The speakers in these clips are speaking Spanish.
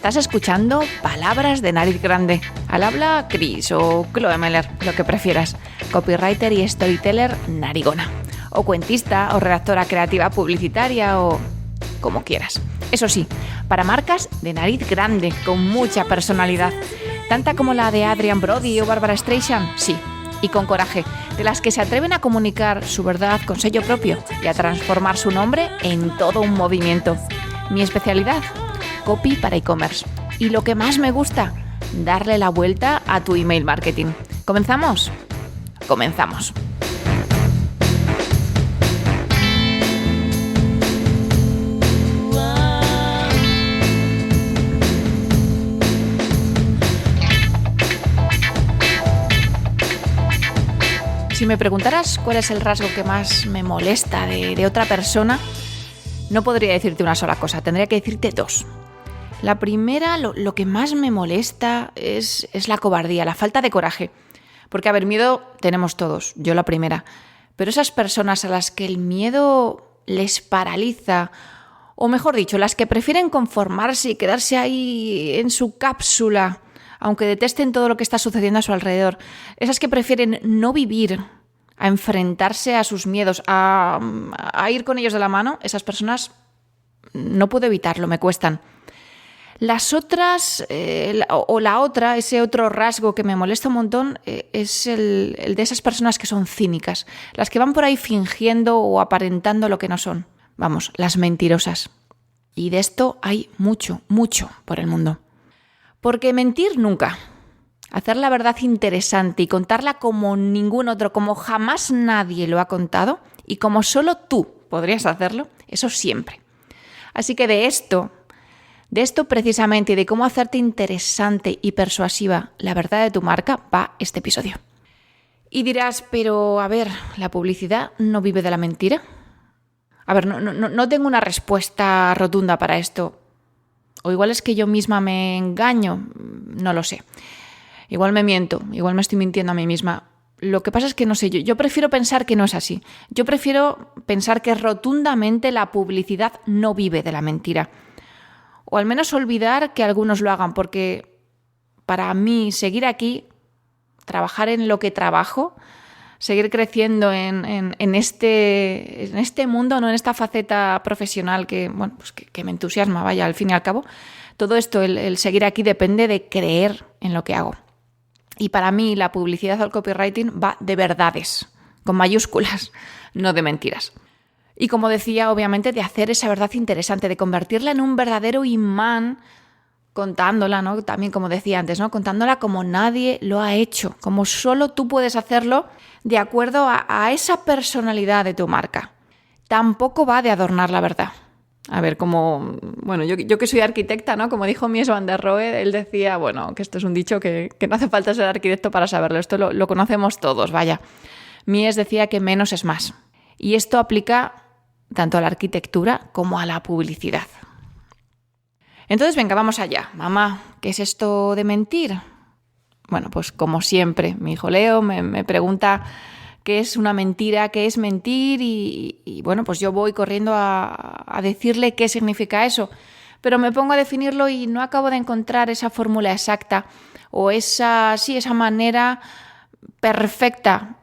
Estás escuchando Palabras de Nariz Grande. Al habla Chris o Chloe Meller, lo que prefieras. Copywriter y storyteller narigona. O cuentista o redactora creativa publicitaria o como quieras. Eso sí, para marcas de nariz grande, con mucha personalidad. Tanta como la de Adrian Brody o Barbara Streisand, sí. Y con coraje, de las que se atreven a comunicar su verdad con sello propio y a transformar su nombre en todo un movimiento. Mi especialidad, copy para e-commerce. Y lo que más me gusta, darle la vuelta a tu email marketing. ¿Comenzamos? Comenzamos. Si me preguntaras cuál es el rasgo que más me molesta de otra persona, no podría decirte una sola cosa, tendría que decirte dos. La primera, lo que más me molesta es la cobardía, la falta de coraje. Porque, a ver, miedo tenemos todos, yo la primera. Pero esas personas a las que el miedo les paraliza, o mejor dicho, las que prefieren conformarse y quedarse ahí en su cápsula, aunque detesten todo lo que está sucediendo a su alrededor, esas que prefieren no vivir, a enfrentarse a sus miedos, a ir con ellos de la mano, esas personas no puedo evitarlo, me cuestan. Las otras, ese otro rasgo que me molesta un montón es el de esas personas que son cínicas, las que van por ahí fingiendo o aparentando lo que no son. Vamos, las mentirosas. Y de esto hay mucho, mucho por el mundo. Porque mentir nunca. Hacer la verdad interesante y contarla como ningún otro, como jamás nadie lo ha contado y como solo tú podrías hacerlo, eso siempre. Así que de esto precisamente y de cómo hacerte interesante y persuasiva la verdad de tu marca va este episodio. Y dirás, pero a ver, ¿la publicidad no vive de la mentira? A ver, no tengo una respuesta rotunda para esto. O igual es que yo misma me engaño, no lo sé. Igual me miento, igual me estoy mintiendo a mí misma. Lo que pasa es que no sé, yo prefiero pensar que no es así. Yo prefiero pensar que rotundamente la publicidad no vive de la mentira. O al menos olvidar que algunos lo hagan, porque para mí seguir aquí, trabajar en lo que trabajo, seguir creciendo en este mundo, no en esta faceta profesional que me entusiasma, vaya, al fin y al cabo. Todo esto, el seguir aquí depende de creer en lo que hago. Y para mí la publicidad o el copywriting va de verdades, con mayúsculas, no de mentiras. Y como decía, obviamente, de hacer esa verdad interesante, de convertirla en un verdadero imán, contándola, ¿no? También como decía antes, ¿no? Contándola como nadie lo ha hecho, como solo tú puedes hacerlo de acuerdo a esa personalidad de tu marca. Tampoco va de adornar la verdad. A ver, yo que soy arquitecta, ¿no? Como dijo Mies van der Rohe, él decía, que esto es un dicho que no hace falta ser arquitecto para saberlo, esto lo conocemos todos, vaya. Mies decía que menos es más. Y esto aplica tanto a la arquitectura como a la publicidad. Entonces, venga, vamos allá. Mamá, ¿qué es esto de mentir? Bueno, pues como siempre, mi hijo Leo me pregunta qué es una mentira, qué es mentir y pues yo voy corriendo a decirle qué significa eso. Pero me pongo a definirlo y no acabo de encontrar esa fórmula exacta o esa manera perfecta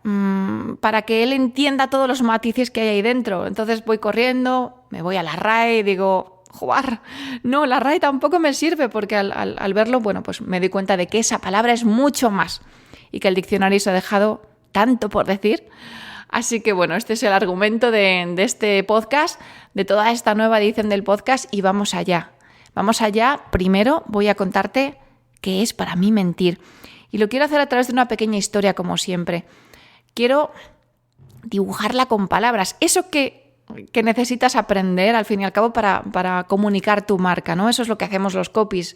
para que él entienda todos los matices que hay ahí dentro. Entonces voy corriendo, me voy a la RAE y digo, ¡joder! No, la RAE tampoco me sirve porque al verlo, pues me doy cuenta de que esa palabra es mucho más y que el diccionario se ha dejado tanto por decir. Así que este es el argumento de este podcast, de toda esta nueva edición del podcast y vamos allá. Vamos allá. Primero voy a contarte qué es para mí mentir. Y lo quiero hacer a través de una pequeña historia, como siempre. Quiero dibujarla con palabras. Eso que necesitas aprender, al fin y al cabo, para comunicar tu marca, ¿no? Eso es lo que hacemos los copies.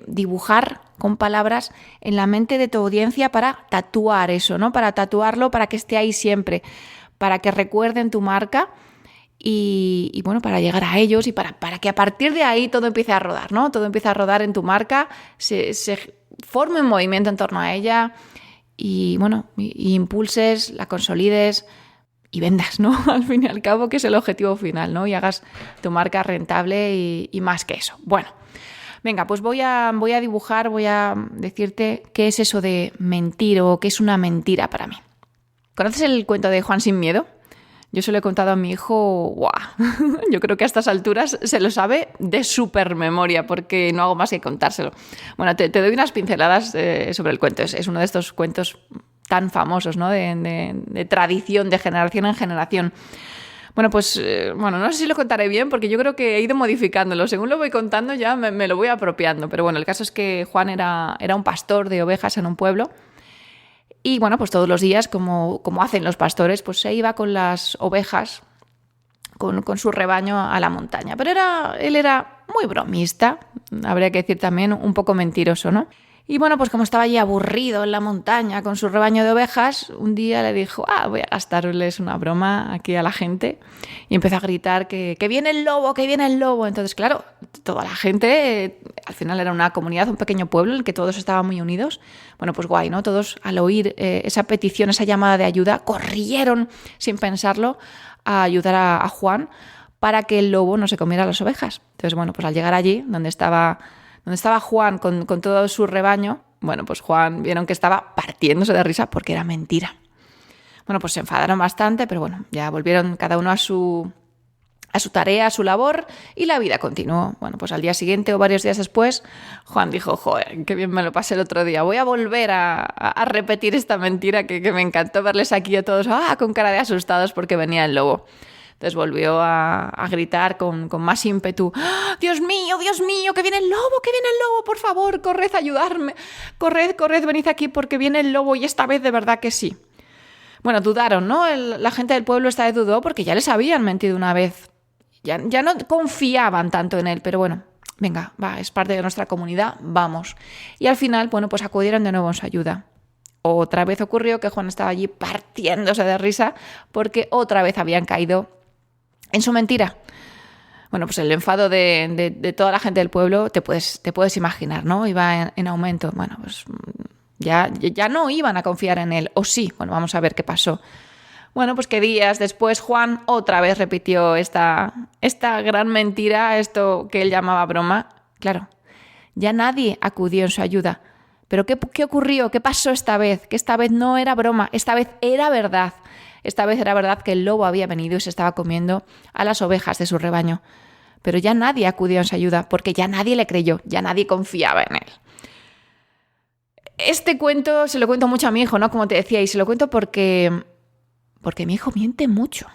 Dibujar con palabras en la mente de tu audiencia para tatuar eso, ¿no? Para tatuarlo, para que esté ahí siempre, para que recuerden tu marca y para llegar a ellos y para que a partir de ahí todo empiece a rodar, ¿no? Todo empieza a rodar en tu marca, se forme un movimiento en torno a ella y impulses, la consolides y vendas, ¿no? Al fin y al cabo, que es el objetivo final, ¿no? Y hagas tu marca rentable y más que eso. Bueno, Venga, pues voy a dibujar, voy a decirte qué es eso de mentir o qué es una mentira para mí. ¿Conoces el cuento de Juan sin miedo? Yo se lo he contado a mi hijo, ¡guau! Yo creo que a estas alturas se lo sabe de súper memoria porque no hago más que contárselo. Bueno, te doy unas pinceladas sobre el cuento. Es uno de estos cuentos tan famosos, ¿no? De tradición, de generación en generación. Bueno, pues no sé si lo contaré bien porque yo creo que he ido modificándolo. Según lo voy contando ya me lo voy apropiando. Pero bueno, el caso es que Juan era un pastor de ovejas en un pueblo. Y bueno, pues todos los días, como hacen los pastores, pues se iba con las ovejas, con su rebaño a la montaña. Pero él era muy bromista, habría que decir también un poco mentiroso, ¿no? Y bueno, pues como estaba allí aburrido en la montaña con su rebaño de ovejas, un día le dijo, voy a gastarles una broma aquí a la gente. Y empezó a gritar que viene el lobo, que viene el lobo. Entonces, claro, toda la gente, al final era una comunidad, un pequeño pueblo en el que todos estaban muy unidos. Bueno, pues guay, ¿no? Todos al oír esa petición, esa llamada de ayuda, corrieron sin pensarlo a ayudar a Juan para que el lobo no se comiera las ovejas. Entonces, bueno, pues al llegar allí, donde estaba Juan con todo su rebaño, bueno, pues Juan vieron que estaba partiéndose de risa porque era mentira. Bueno, pues se enfadaron bastante, pero bueno, ya volvieron cada uno a su tarea, a su labor, y la vida continuó. Bueno, pues al día siguiente o varios días después, Juan dijo, joder, qué bien me lo pasé el otro día, voy a volver a repetir esta mentira que me encantó verles aquí a todos con cara de asustados porque venía el lobo. Entonces volvió a gritar con más ímpetu. ¡Oh, Dios mío, que viene el lobo, por favor, corred a ayudarme! Corred, venid aquí porque viene el lobo y esta vez de verdad que sí. Bueno, dudaron, ¿no? La gente del pueblo esta vez dudó porque ya les habían mentido una vez. Ya no confiaban tanto en él, pero bueno, venga, es parte de nuestra comunidad, vamos. Y al final, bueno, pues acudieron de nuevo en su ayuda. Otra vez ocurrió que Juan estaba allí partiéndose de risa porque otra vez habían caído en su mentira. Bueno, pues el enfado de toda la gente del pueblo te puedes imaginar, ¿no? Iba en aumento. Bueno, pues ya no iban a confiar en él, o sí. Bueno, vamos a ver qué pasó. Bueno, pues que días después Juan otra vez repitió esta gran mentira, esto que él llamaba broma. Claro, ya nadie acudió en su ayuda. ¿Pero qué ocurrió? ¿Qué pasó esta vez? Que esta vez no era broma, esta vez era verdad. Esta vez era verdad que el lobo había venido y se estaba comiendo a las ovejas de su rebaño. Pero ya nadie acudió en su ayuda porque ya nadie le creyó, ya nadie confiaba en él. Este cuento se lo cuento mucho a mi hijo, ¿no? Como te decía, y se lo cuento porque mi hijo miente mucho.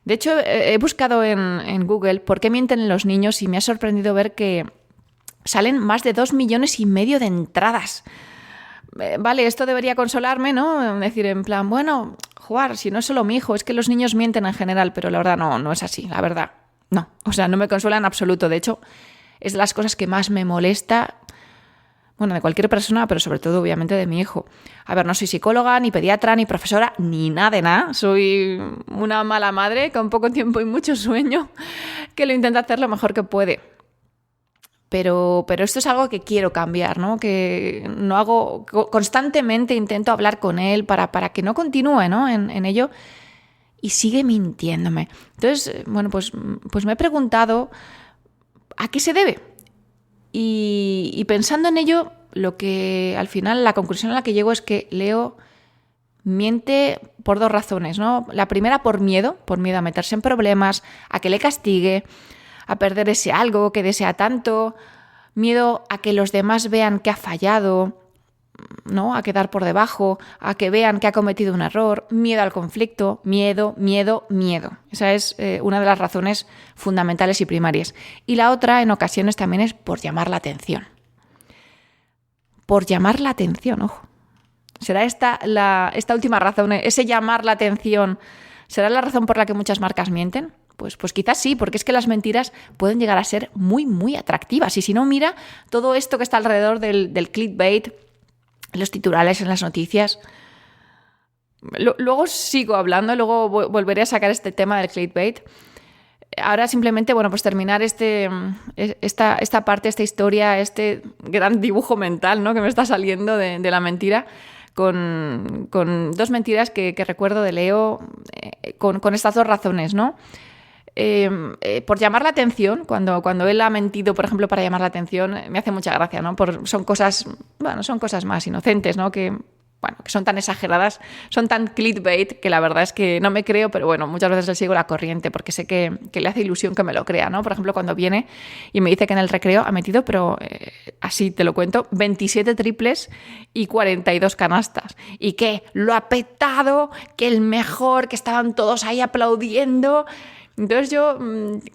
De hecho, he buscado en Google por qué mienten los niños y me ha sorprendido ver que salen más de 2,5 millones de entradas. Vale, esto debería consolarme, ¿no? Decir, en plan, bueno, jugar, si no es solo mi hijo, es que los niños mienten en general, pero la verdad no es así, la verdad. No, o sea, no me consuela en absoluto. De hecho, es de las cosas que más me molesta, bueno, de cualquier persona, pero sobre todo, obviamente, de mi hijo. A ver, no soy psicóloga, ni pediatra, ni profesora, ni nada de nada. Soy una mala madre con poco tiempo y mucho sueño que lo intenta hacer lo mejor que puede. Pero esto es algo que quiero cambiar, ¿no? Que no hago constantemente, intento hablar con él para que no continúe, ¿no? en ello y sigue mintiéndome. Entonces, bueno, pues me he preguntado a qué se debe y pensando en ello, lo que al final la conclusión a la que llego es que Leo miente por 2 razones, ¿no? La primera por miedo a meterse en problemas, a que le castigue, a perder ese algo que desea tanto, miedo a que los demás vean que ha fallado, ¿no? A quedar por debajo, a que vean que ha cometido un error, miedo al conflicto, miedo. Esa es una de las razones fundamentales y primarias. Y la otra, en ocasiones, también es por llamar la atención. Por llamar la atención, ojo. ¿Será esta última razón, ese llamar la atención, será la razón por la que muchas marcas mienten? Pues quizás sí, porque es que las mentiras pueden llegar a ser muy, muy atractivas. Y si no, mira todo esto que está alrededor del clickbait, los titulares en las noticias. Luego sigo hablando, luego volveré a sacar este tema del clickbait. Ahora simplemente, bueno, pues terminar esta parte, esta historia, este gran dibujo mental, ¿no? Que me está saliendo de la mentira, con 2 mentiras que recuerdo de Leo con estas 2 razones, ¿no? por llamar la atención, cuando él ha mentido, por ejemplo, para llamar la atención, me hace mucha gracia, ¿no? Son cosas más inocentes, ¿no? Que son tan exageradas, son tan clickbait, que la verdad es que no me creo, pero bueno, muchas veces le sigo la corriente porque sé que le hace ilusión que me lo crea, ¿no? Por ejemplo, cuando viene y me dice que en el recreo ha metido, pero así te lo cuento, 27 triples y 42 canastas. Y que lo ha petado, que el mejor, que estaban todos ahí aplaudiendo. Entonces yo,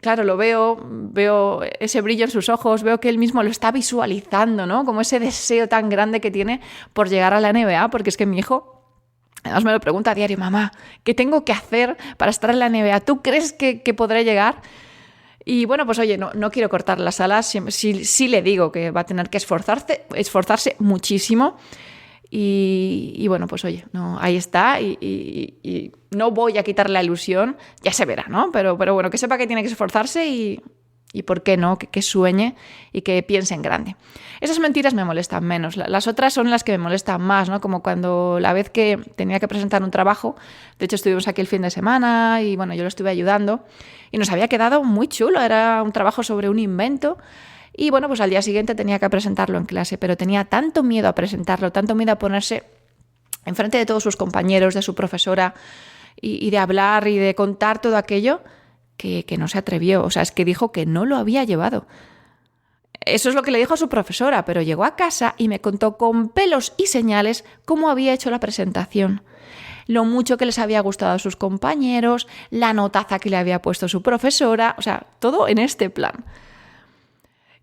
claro, lo veo ese brillo en sus ojos, veo que él mismo lo está visualizando, ¿no? Como ese deseo tan grande que tiene por llegar a la NBA, porque es que mi hijo, además me lo pregunta a diario: mamá, ¿qué tengo que hacer para estar en la NBA? ¿Tú crees que podré llegar? Y bueno, pues oye, no quiero cortar las alas, sí le digo que va a tener que esforzarse muchísimo. Y bueno, pues oye, no, ahí está y no voy a quitarle la ilusión, ya se verá, ¿no? Pero bueno, que sepa que tiene que esforzarse y por qué no, que sueñe y que piense en grande. Esas mentiras me molestan menos, las otras son las que me molestan más, ¿no? Como cuando la vez que tenía que presentar un trabajo, de hecho estuvimos aquí el fin de semana y bueno, yo lo estuve ayudando y nos había quedado muy chulo, era un trabajo sobre un invento. Y bueno, pues al día siguiente tenía que presentarlo en clase, pero tenía tanto miedo a presentarlo, tanto miedo a ponerse enfrente de todos sus compañeros, de su profesora, y de hablar y de contar todo aquello, que no se atrevió. O sea, es que dijo que no lo había llevado. Eso es lo que le dijo a su profesora, pero llegó a casa y me contó con pelos y señales cómo había hecho la presentación. Lo mucho que les había gustado a sus compañeros, la notaza que le había puesto su profesora, o sea, todo en este plan.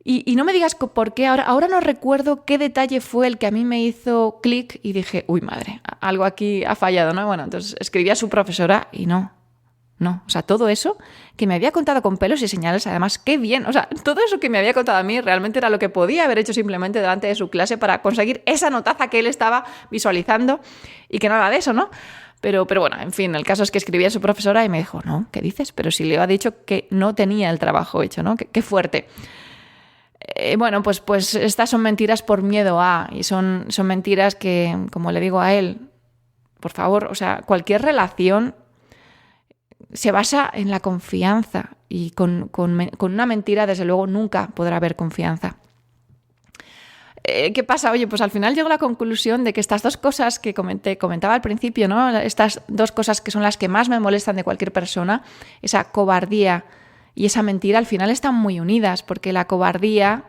Y no me digas por qué, ahora no recuerdo qué detalle fue el que a mí me hizo clic y dije, uy madre, algo aquí ha fallado, ¿no? Bueno, entonces escribí a su profesora y no, o sea, todo eso que me había contado con pelos y señales, además, qué bien, o sea, todo eso que me había contado a mí realmente era lo que podía haber hecho simplemente delante de su clase para conseguir esa notaza que él estaba visualizando y que nada de eso, ¿no? Pero bueno, en fin, el caso es que escribí a su profesora y me dijo, no, ¿qué dices? Pero si le ha dicho que no tenía el trabajo hecho, ¿no? Qué fuerte. Bueno, pues estas son mentiras por miedo a, y son mentiras que, como le digo a él, por favor, o sea, cualquier relación se basa en la confianza y con una mentira, desde luego, nunca podrá haber confianza. ¿Qué pasa? Oye, pues al final llego a la conclusión de que estas dos cosas que comentaba al principio, ¿no? Estas dos cosas que son las que más me molestan de cualquier persona, esa cobardía y esa mentira, al final están muy unidas, porque la cobardía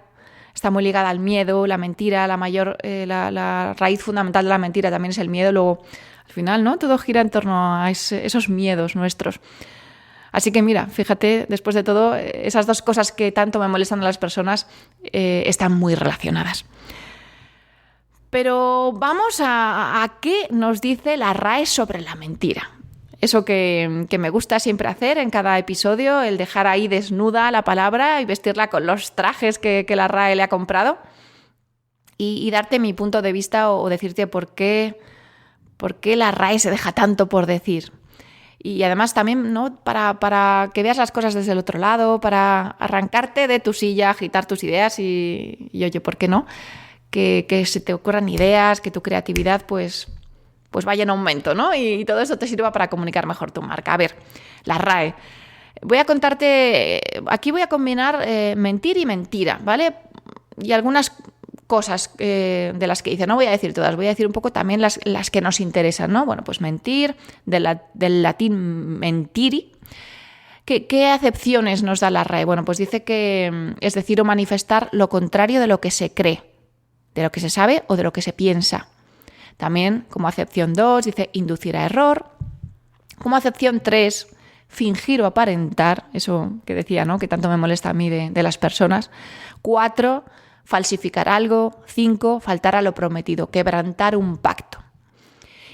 está muy ligada al miedo, la mentira, la raíz fundamental de la mentira también es el miedo. Luego, al final, ¿no? Todo gira en torno a esos miedos nuestros. Así que mira, fíjate, después de todo, esas dos cosas que tanto me molestan a las personas están muy relacionadas. Pero vamos a qué nos dice la RAE sobre la mentira. Eso que me gusta siempre hacer en cada episodio, el dejar ahí desnuda la palabra y vestirla con los trajes que la RAE le ha comprado y darte mi punto de vista o decirte por qué la RAE se deja tanto por decir. Y además también, ¿no? para que veas las cosas desde el otro lado, para arrancarte de tu silla, agitar tus ideas y oye, ¿por qué no? Que se te ocurran ideas, que tu creatividad pues vaya en aumento, ¿no? Y todo eso te sirva para comunicar mejor tu marca. A ver, la RAE. Voy a contarte, aquí voy a combinar mentir y mentira, ¿vale? Y algunas cosas de las que dice, no voy a decir todas, voy a decir un poco también las que nos interesan, ¿no? Bueno, pues mentir, del latín mentiri. ¿Qué acepciones nos da la RAE? Bueno, pues dice que es decir o manifestar lo contrario de lo que se cree, de lo que se sabe o de lo que se piensa. También, como acepción 2, dice inducir a error. Como acepción 3, fingir o aparentar, eso que decía, ¿no? Que tanto me molesta a mí de las personas. 4, falsificar algo. 5, faltar a lo prometido, quebrantar un pacto.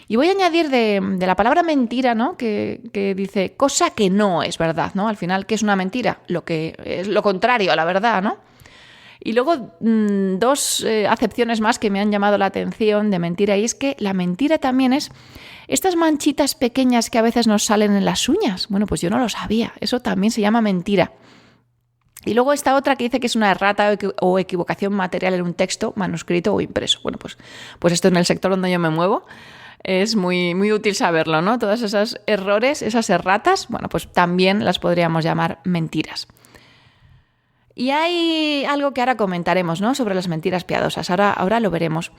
Y voy a añadir de la palabra mentira, ¿no? Que dice cosa que no es verdad, ¿no? Al final, ¿qué es una mentira? Lo que es lo contrario a la verdad, ¿no? Y luego 2 acepciones más que me han llamado la atención de mentira, y es que la mentira también es estas manchitas pequeñas que a veces nos salen en las uñas. Bueno, pues yo no lo sabía, eso también se llama mentira. Y luego esta otra que dice que es una errata o equivocación material en un texto, manuscrito o impreso. Bueno, pues esto en el sector donde yo me muevo Es muy, muy útil saberlo, ¿no? Todos esos errores, esas erratas, bueno, pues también las podríamos llamar mentiras. Y hay algo que ahora comentaremos, ¿no? Sobre las mentiras piadosas. Ahora lo veremos.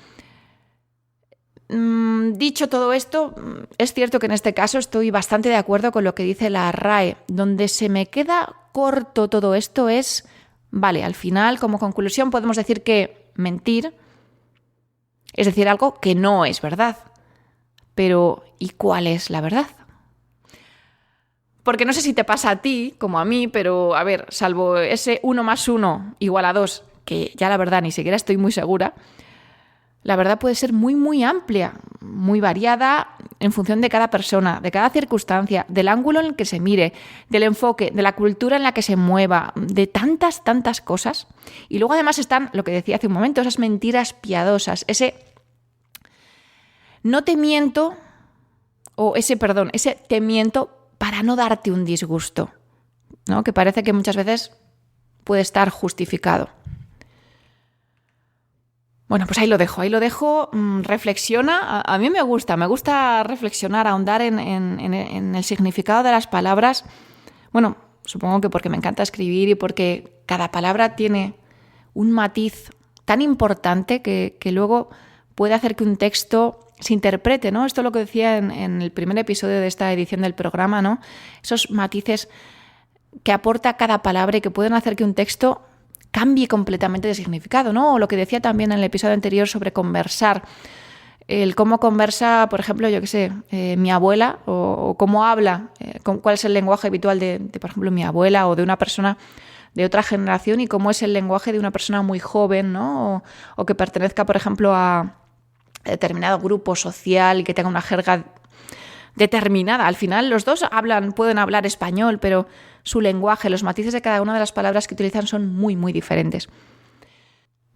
Dicho todo esto, es cierto que en este caso estoy bastante de acuerdo con lo que dice la RAE. Donde se me queda corto todo esto es, vale, al final, como conclusión, podemos decir que mentir es decir algo que no es verdad. Pero, ¿y cuál es la verdad? Porque no sé si te pasa a ti, como a mí, pero a ver, salvo ese 1 más 1 igual a 2, que ya la verdad ni siquiera estoy muy segura, la verdad puede ser muy, muy amplia, muy variada en función de cada persona, de cada circunstancia, del ángulo en el que se mire, del enfoque, de la cultura en la que se mueva, de tantas, tantas cosas. Y luego además están, lo que decía hace un momento, esas mentiras piadosas, ese no te miento, o ese te miento para no darte un disgusto, ¿no? Que parece que muchas veces puede estar justificado. Bueno, pues ahí lo dejo, reflexiona. A mí me gusta reflexionar, ahondar en el significado de las palabras. Bueno, supongo que porque me encanta escribir y porque cada palabra tiene un matiz tan importante que luego puede hacer que un texto se interprete, ¿no? Esto es lo que decía en el primer episodio de esta edición del programa, ¿no? Esos matices que aporta cada palabra y que pueden hacer que un texto cambie completamente de significado, ¿no? O lo que decía también en el episodio anterior sobre conversar, el cómo conversa, por ejemplo, yo qué sé, mi abuela, o cómo habla, cuál es el lenguaje habitual de, por ejemplo, mi abuela o de una persona de otra generación y cómo es el lenguaje de una persona muy joven, ¿no? O que pertenezca, por ejemplo, a determinado grupo social y que tenga una jerga determinada. Al final los dos pueden hablar español, pero su lenguaje, los matices de cada una de las palabras que utilizan son muy, muy diferentes.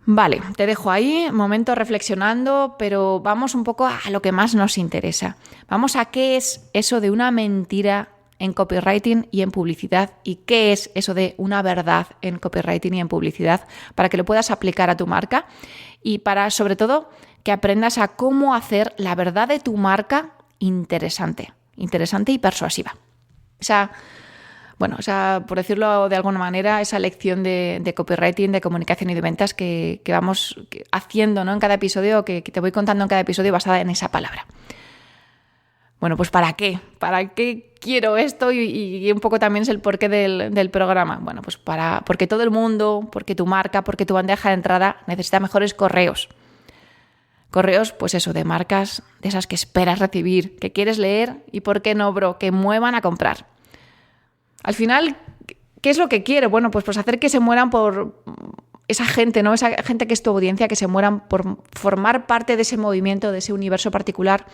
Vale, te dejo ahí, momento reflexionando, pero vamos un poco a lo que más nos interesa. Vamos a qué es eso de una mentira en copywriting y en publicidad y qué es eso de una verdad en copywriting y en publicidad para que lo puedas aplicar a tu marca y para, sobre todo, que aprendas a cómo hacer la verdad de tu marca interesante y persuasiva. Por decirlo de alguna manera, esa lección de copywriting, de comunicación y de ventas que vamos haciendo, ¿no? En cada episodio, que te voy contando en cada episodio basada en esa palabra. Bueno, pues ¿para qué? ¿Para qué quiero esto? Y un poco también es el porqué del programa. Bueno, pues porque todo el mundo, porque tu marca, porque tu bandeja de entrada necesita mejores correos. Correos, pues eso, de marcas de esas que esperas recibir, que quieres leer y, ¿por qué no, bro?, que muevan a comprar. Al final, ¿qué es lo que quiero? Bueno, pues hacer que se mueran por esa gente, ¿no? Esa gente que es tu audiencia, que se mueran por formar parte de ese movimiento, de ese universo particular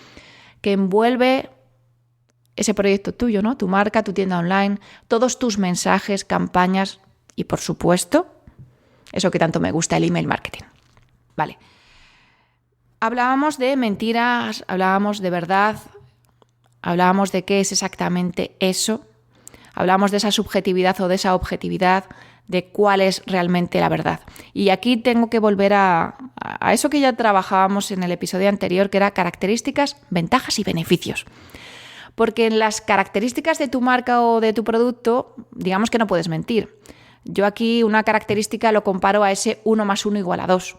que envuelve ese proyecto tuyo, ¿no? Tu marca, tu tienda online, todos tus mensajes, campañas y, por supuesto, eso que tanto me gusta, el email marketing. Vale. Hablábamos de mentiras, hablábamos de verdad, hablábamos de qué es exactamente eso, hablábamos de esa subjetividad o de esa objetividad, de cuál es realmente la verdad. Y aquí tengo que volver a eso que ya trabajábamos en el episodio anterior, que era características, ventajas y beneficios. Porque en las características de tu marca o de tu producto, digamos que no puedes mentir. Yo aquí una característica lo comparo a ese 1 más 1 igual a 2.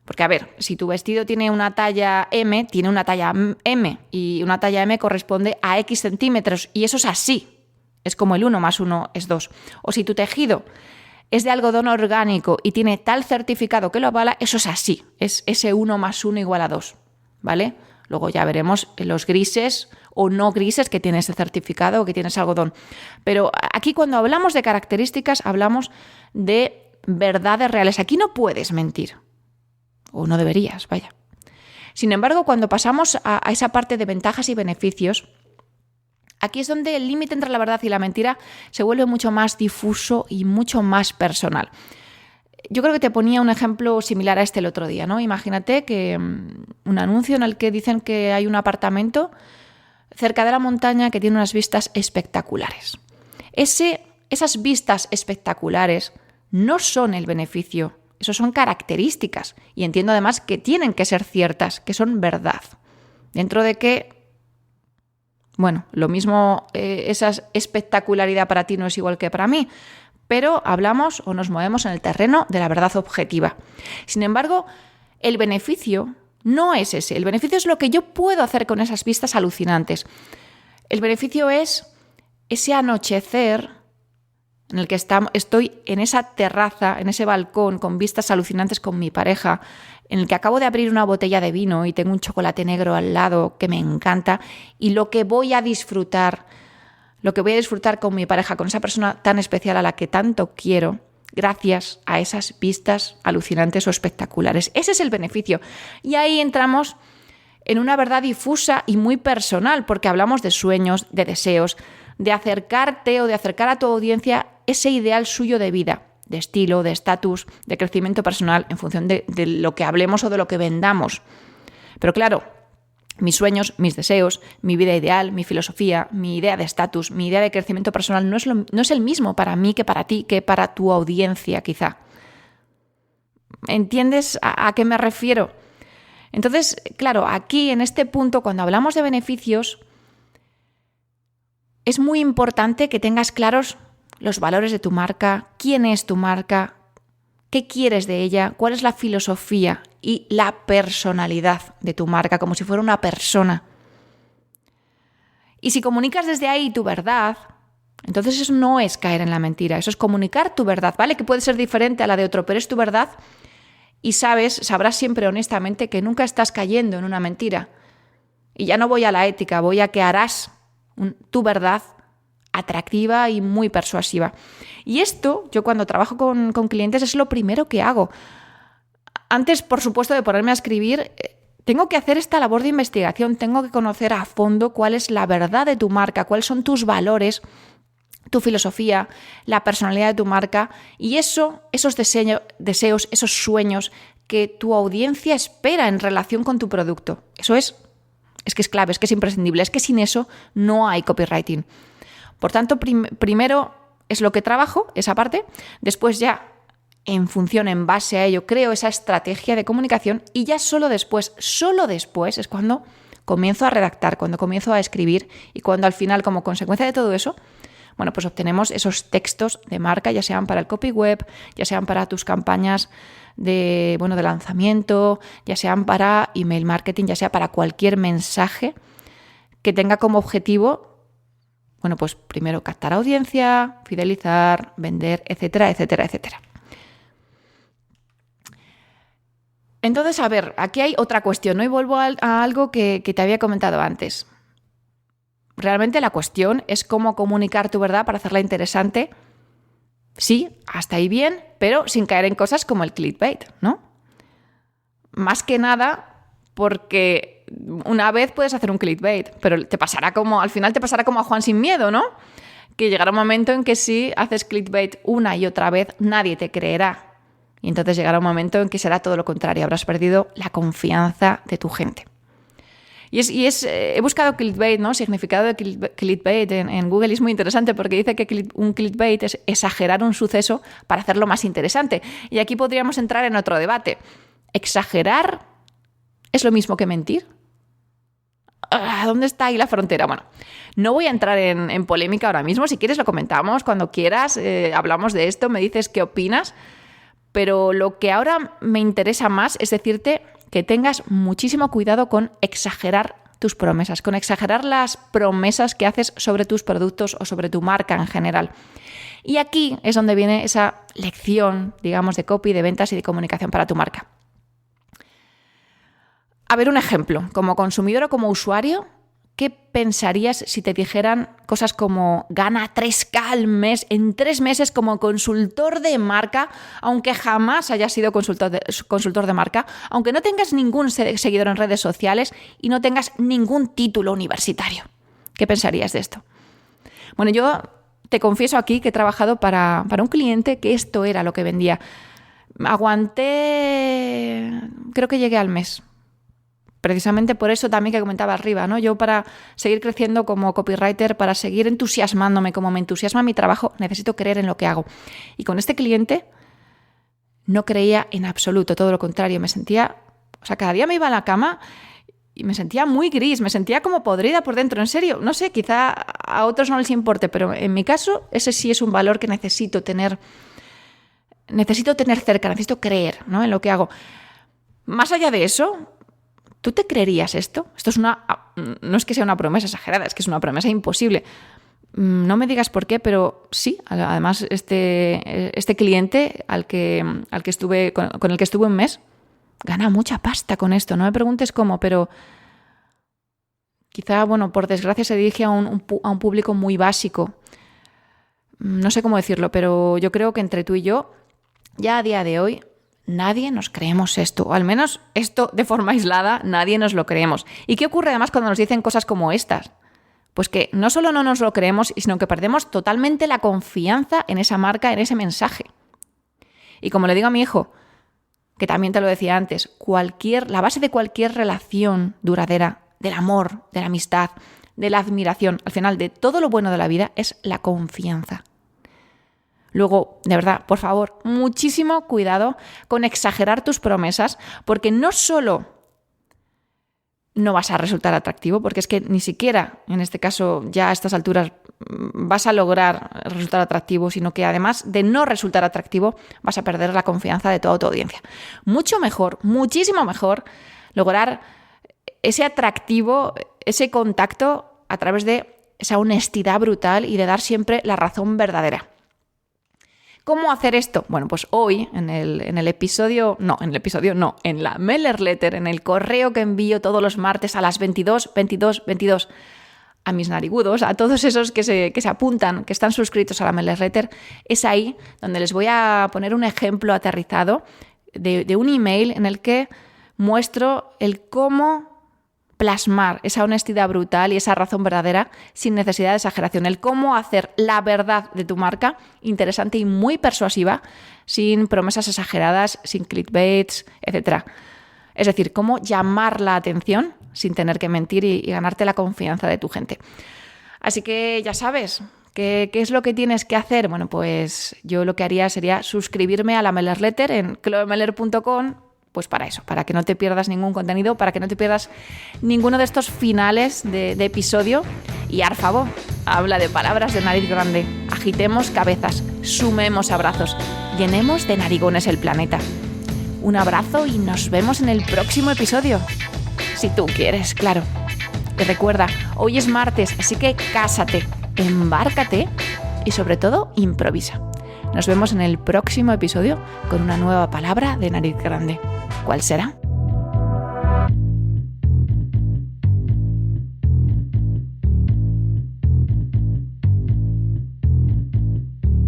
Porque, a ver, si tu vestido tiene una talla M, tiene una talla M, y una talla M corresponde a X centímetros, y eso es así. Es como el 1 más 1 es 2. O si tu tejido es de algodón orgánico y tiene tal certificado que lo avala, eso es así. Es ese 1 más 1 igual a 2, ¿vale? Luego ya veremos los grises o no grises que tiene ese certificado o que tiene ese algodón. Pero aquí cuando hablamos de características, hablamos de verdades reales. Aquí no puedes mentir. O no deberías, vaya. Sin embargo, cuando pasamos a esa parte de ventajas y beneficios, aquí es donde el límite entre la verdad y la mentira se vuelve mucho más difuso y mucho más personal. Yo creo que te ponía un ejemplo similar a este el otro día, ¿no? Imagínate que un anuncio en el que dicen que hay un apartamento cerca de la montaña que tiene unas vistas espectaculares. Esas vistas espectaculares no son el beneficio. Eso son características y entiendo además que tienen que ser ciertas, que son verdad, Dentro de que, bueno, lo mismo, esa espectacularidad para ti no es igual que para mí, pero hablamos o nos movemos en el terreno de la verdad objetiva. Sin embargo, el beneficio no es ese. El beneficio es lo que yo puedo hacer con esas vistas alucinantes. El beneficio es ese anochecer en el que estoy en esa terraza, en ese balcón, con vistas alucinantes con mi pareja, en el que acabo de abrir una botella de vino y tengo un chocolate negro al lado que me encanta, y lo que voy a disfrutar con mi pareja, con esa persona tan especial a la que tanto quiero, gracias a esas vistas alucinantes o espectaculares. Ese es el beneficio. Y ahí entramos en una verdad difusa y muy personal, porque hablamos de sueños, de deseos, de acercarte o de acercar a tu audiencia ese ideal suyo de vida, de estilo, de estatus, de crecimiento personal, en función de lo que hablemos o de lo que vendamos. Pero claro, mis sueños, mis deseos, mi vida ideal, mi filosofía, mi idea de estatus, mi idea de crecimiento personal no es el mismo para mí que para ti, que para tu audiencia quizá. ¿Entiendes a qué me refiero? Entonces, claro, aquí en este punto, cuando hablamos de beneficios, es muy importante que tengas claros los valores de tu marca, quién es tu marca, qué quieres de ella, cuál es la filosofía y la personalidad de tu marca, como si fuera una persona. Y si comunicas desde ahí tu verdad, entonces eso no es caer en la mentira, eso es comunicar tu verdad, ¿vale? Que puede ser diferente a la de otro, pero es tu verdad y sabrás siempre honestamente que nunca estás cayendo en una mentira. Y ya no voy a la ética, voy a que harás tu verdad atractiva y muy persuasiva. Y esto, yo cuando trabajo con clientes, es lo primero que hago. Antes, por supuesto, de ponerme a escribir, tengo que hacer esta labor de investigación, tengo que conocer a fondo cuál es la verdad de tu marca, cuáles son tus valores, tu filosofía, la personalidad de tu marca y esos deseos, esos sueños que tu audiencia espera en relación con tu producto. Eso es que es clave, es que es imprescindible, es que sin eso no hay copywriting. Por tanto, primero es lo que trabajo, esa parte, después ya en base a ello, creo esa estrategia de comunicación y ya solo después es cuando comienzo a redactar, cuando comienzo a escribir y cuando al final, como consecuencia de todo eso, bueno, pues obtenemos esos textos de marca, ya sean para el copy web, ya sean para tus campañas de lanzamiento, ya sean para email marketing, ya sea para cualquier mensaje que tenga como objetivo, bueno, pues primero captar audiencia, fidelizar, vender, etcétera, etcétera, etcétera. Entonces, a ver, aquí hay otra cuestión, ¿no? Y vuelvo a algo que te había comentado antes. Realmente la cuestión es cómo comunicar tu verdad para hacerla interesante. Sí, hasta ahí bien, pero sin caer en cosas como el clickbait, ¿no? Más que nada porque una vez puedes hacer un clickbait, pero al final te pasará como a Juan Sin Miedo, ¿no? Que llegará un momento en que si haces clickbait una y otra vez, nadie te creerá. Y entonces llegará un momento en que será todo lo contrario, habrás perdido la confianza de tu gente. He buscado clickbait, ¿no? Significado de clickbait en Google y es muy interesante porque dice que un clickbait es exagerar un suceso para hacerlo más interesante. Y aquí podríamos entrar en otro debate. ¿Exagerar es lo mismo que mentir? ¿Dónde está ahí la frontera? Bueno, no voy a entrar en polémica ahora mismo. Si quieres lo comentamos cuando quieras, hablamos de esto, me dices qué opinas. Pero lo que ahora me interesa más es decirte que tengas muchísimo cuidado con exagerar tus promesas, con exagerar las promesas que haces sobre tus productos o sobre tu marca en general. Y aquí es donde viene esa lección, digamos, de copy, de ventas y de comunicación para tu marca. A ver, un ejemplo. Como consumidor o como usuario, ¿qué pensarías si te dijeran cosas como gana 3K al mes en 3 meses como consultor de marca, aunque jamás hayas sido consultor de marca, aunque no tengas ningún seguidor en redes sociales y no tengas ningún título universitario? ¿Qué pensarías de esto? Bueno, yo te confieso aquí que he trabajado para un cliente que esto era lo que vendía. Aguanté, creo que llegué al mes. Precisamente por eso también que comentaba arriba, ¿no? Yo para seguir creciendo como copywriter, para seguir entusiasmándome como me entusiasma mi trabajo, necesito creer en lo que hago. Y con este cliente no creía en absoluto, todo lo contrario. Me sentía, cada día me iba a la cama me sentía muy gris, me sentía como podrida por dentro, en serio. No sé, quizá a otros no les importe, pero en mi caso ese sí es un valor que necesito tener cerca, necesito creer, ¿no?, en lo que hago. Más allá de eso, ¿tú te creerías esto? No es que sea una promesa exagerada, es que es una promesa imposible. No me digas por qué, pero sí. Además, este cliente con el que estuve un mes gana mucha pasta con esto. No me preguntes cómo, pero quizá, por desgracia se dirige a un público muy básico. No sé cómo decirlo, pero yo creo que entre tú y yo, ya a día de hoy, nadie nos creemos esto, o al menos esto de forma aislada, nadie nos lo creemos. ¿Y qué ocurre además cuando nos dicen cosas como estas? Pues que no solo no nos lo creemos, sino que perdemos totalmente la confianza en esa marca, en ese mensaje. Y como le digo a mi hijo, que también te lo decía antes, la base de cualquier relación duradera, del amor, de la amistad, de la admiración, al final de todo lo bueno de la vida, es la confianza. Luego, de verdad, por favor, muchísimo cuidado con exagerar tus promesas, porque no solo no vas a resultar atractivo, porque es que ni siquiera, en este caso, ya a estas alturas vas a lograr resultar atractivo, sino que además de no resultar atractivo, vas a perder la confianza de toda tu audiencia. Mucho mejor, muchísimo mejor, lograr ese atractivo, ese contacto a través de esa honestidad brutal y de dar siempre la razón verdadera. ¿Cómo hacer esto? Bueno, pues hoy en la mailer letter, en el correo que envío todos los martes a las 22:22 a mis narigudos, a todos esos que se apuntan, que están suscritos a la mailer letter, es ahí donde les voy a poner un ejemplo aterrizado de un email en el que muestro el cómo plasmar esa honestidad brutal y esa razón verdadera sin necesidad de exageración. El cómo hacer la verdad de tu marca interesante y muy persuasiva, sin promesas exageradas, sin clickbaits, etc. Es decir, cómo llamar la atención sin tener que mentir y ganarte la confianza de tu gente. Así que ya sabes, ¿qué es lo que tienes que hacer? Bueno, pues yo lo que haría sería suscribirme a la mailer letter en chloemeller.com. Pues para eso, para que no te pierdas ningún contenido, para que no te pierdas ninguno de estos finales de episodio. Y por favor, habla de palabras de nariz grande. Agitemos cabezas, sumemos abrazos, llenemos de narigones el planeta. Un abrazo y nos vemos en el próximo episodio. Si tú quieres, claro. Y recuerda, hoy es martes, así que cásate, embárcate y sobre todo improvisa. Nos vemos en el próximo episodio con una nueva palabra de nariz grande. ¿Cuál será?